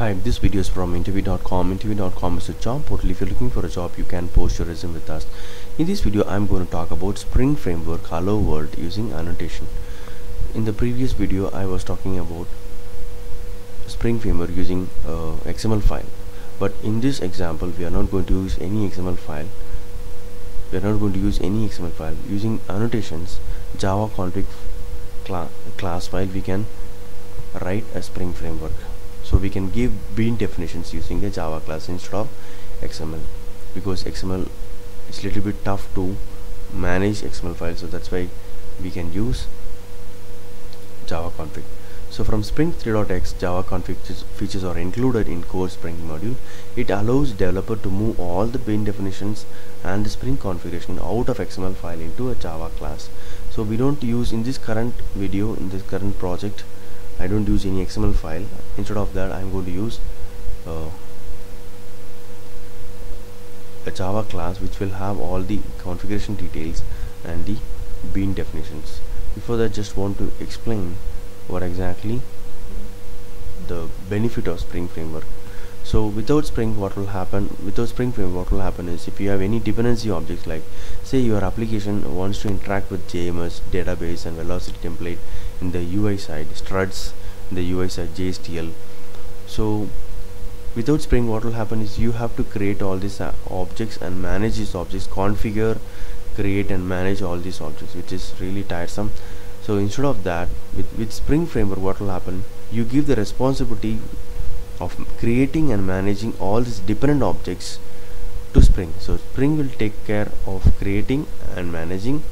Hi, this video is from interview.com. Interview.com is a job portal. If you're looking for a job, you can post your resume with us. In this video, I'm going to talk about Spring Framework Hello World using annotation. In the previous video, I was talking about Spring Framework using XML file. But in this example, we are not going to use any XML file. We are not going to use any XML file. Using annotations, JavaConfig class file, we can write a Spring Framework. So we can give bean definitions using a Java class instead of XML, because XML is a little bit tough to manage XML files, so that's why we can use JavaConfig. So from Spring 3.x, JavaConfig features are included in core Spring module. It allows developer to move all the bean definitions and the Spring configuration out of XML file into a Java class. So we don't use, in this current video, in this current project, I don't use any XML file. Instead of that, I'm going to use a Java class which will have all the configuration details and the bean definitions. Before that, just want to explain what exactly the benefit of Spring Framework. So without Spring, what will happen? Without Spring Framework, what will happen is, if you have any dependency objects, like say your application wants to interact with JMS database and velocity template in the UI side, struts in the UI side, JSTL. So without Spring, what will happen is you have to create all these objects and manage these objects, configure, create and manage all these objects, which is really tiresome. So instead of that, with Spring Framework, what will happen? You give the responsibility of creating and managing all these dependent objects to Spring. So Spring will take care of creating and managing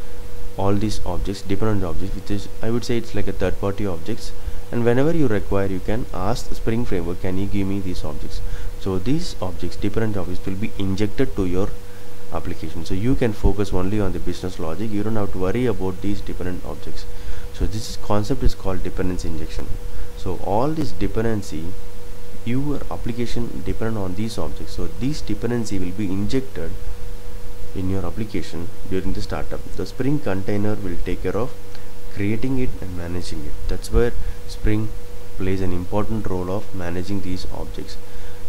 all these objects, dependent objects, which is, I would say, it's like a third-party objects. And whenever you require, you can ask the Spring Framework, can you give me these objects? So these objects, dependent objects, will be injected to your application. So you can focus only on the business logic. You don't have to worry about these dependent objects. So this concept is called dependency injection. So all this dependency, your application depend on these objects. So these dependency will be injected in your application during the startup. The Spring container will take care of creating it and managing it. That's where Spring plays an important role of managing these objects.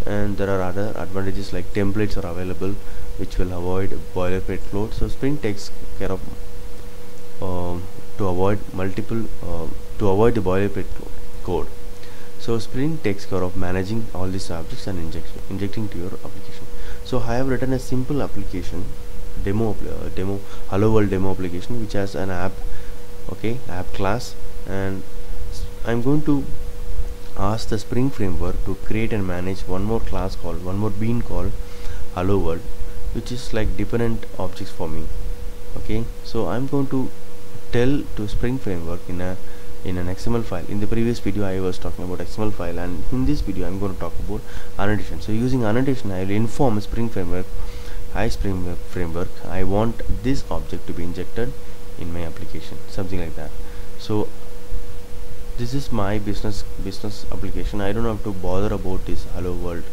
And there are other advantages, like templates are available which will avoid boilerplate code. So Spring takes care of to avoid the boilerplate code. So Spring takes care of managing all these objects and injecting to your application. So I have written a simple application, demo hello world demo application, which has an app, app class, and I'm going to ask the Spring Framework to create and manage one more bean called hello world, which is like dependent objects for me. So I'm going to tell to Spring Framework in an XML file. In the previous video, I was talking about XML file, and in this video, I'm going to talk about annotation. So using annotation, I will inform Spring Framework, hi Spring Framework, I want this object to be injected in my application, something like that. So this is my business application. I don't have to bother about this hello world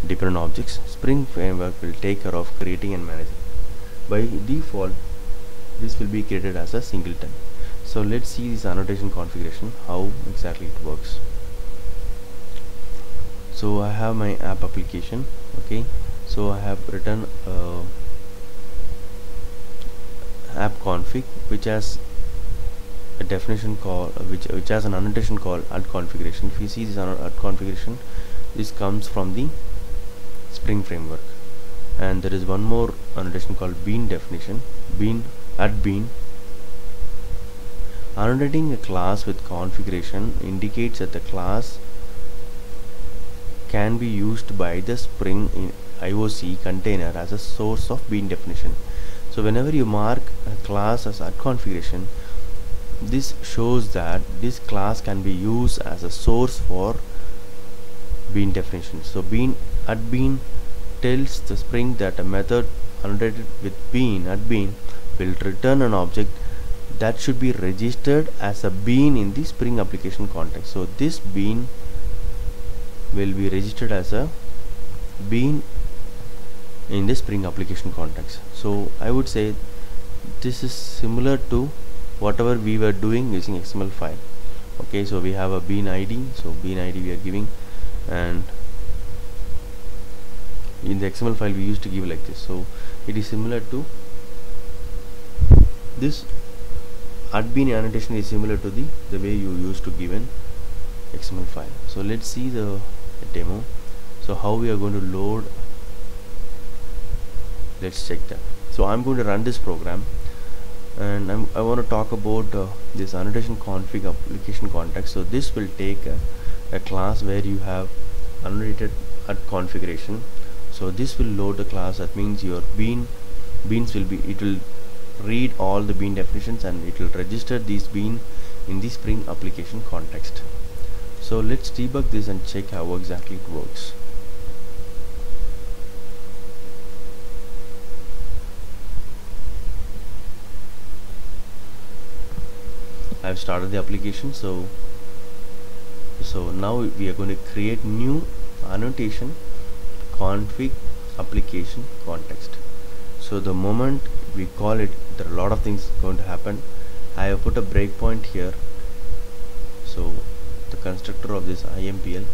dependent objects. Spring Framework will take care of creating and managing. By default, this will be created as a singleton. So let's see this annotation configuration, how exactly it works. So I have my app application. So I have written app config, which has a definition called which has an annotation called add configuration. If you see this add configuration, this comes from the Spring Framework. And there is one more annotation called bean definition, add bean. Annotating a class with configuration indicates that the class can be used by the Spring IOC container as a source of bean definition. So whenever you mark a class as add configuration, this shows that this class can be used as a source for bean definition. So add bean tells the Spring that a method annotated with add bean will return an object that should be registered as a bean in the Spring application context. So this bean will be registered as a bean in the Spring application context. So I would say this is similar to whatever we were doing using XML file. So we have a bean ID, so bean ID we are giving, and in the XML file we used to give like this. So it is similar to this bean annotation is similar to the way you used to give an XML file. So let's see the demo. So how we are going to load, let's check that. So I'm going to run this program, and I want to talk about this annotation config application context. So this will take a class where you have annotated at configuration. So this will load the class. That means your beans will be, it will read all the bean definitions and it will register these bean in the Spring application context. So let's debug this and check how exactly it works. I've started the application. So now we are going to create new annotation config application context. So the moment we call it, there are a lot of things going to happen. I have put a breakpoint here. So the constructor of this IMPL,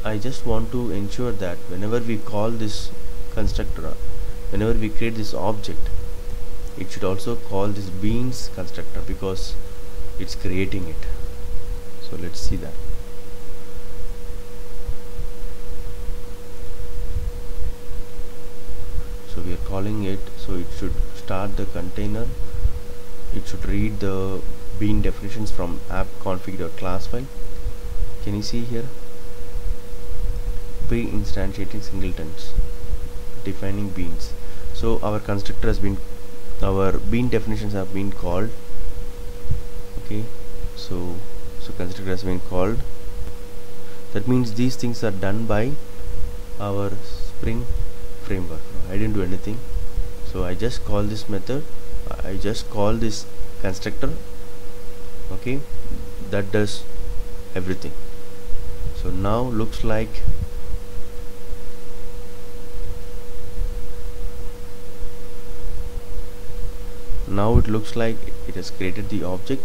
I just want to ensure that whenever we call this constructor, whenever we create this object, it should also call this beans constructor because it's creating it. So let's see that. So we are calling it, so it should start the container, it should read the bean definitions from app.config.class file. Can you see here? Pre-instantiating singletons, defining beans. So our constructor has been, our bean definitions have been called. Okay, so constructor has been called. That means these things are done by our Spring framework. I didn't do anything. So I just call this method, I just call this constructor. Okay, that does everything. So now looks like it has created the object.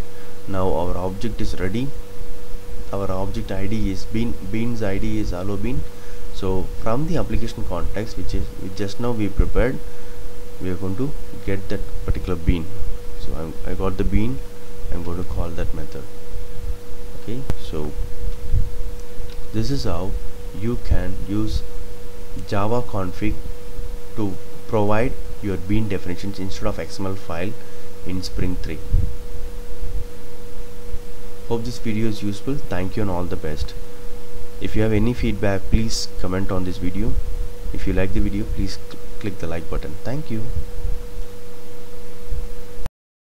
Now our object is ready. Our object ID is beans ID is allobean. So from the application context, which just now we prepared, we are going to get that particular bean. So I got the bean, I'm going to call that method. Okay, so this is how you can use JavaConfig to provide your bean definitions instead of XML file in Spring 3. Hope this video is useful. Thank you and all the best. If you have any feedback, please comment on this video. If you like the video, please click the like button. Thank you.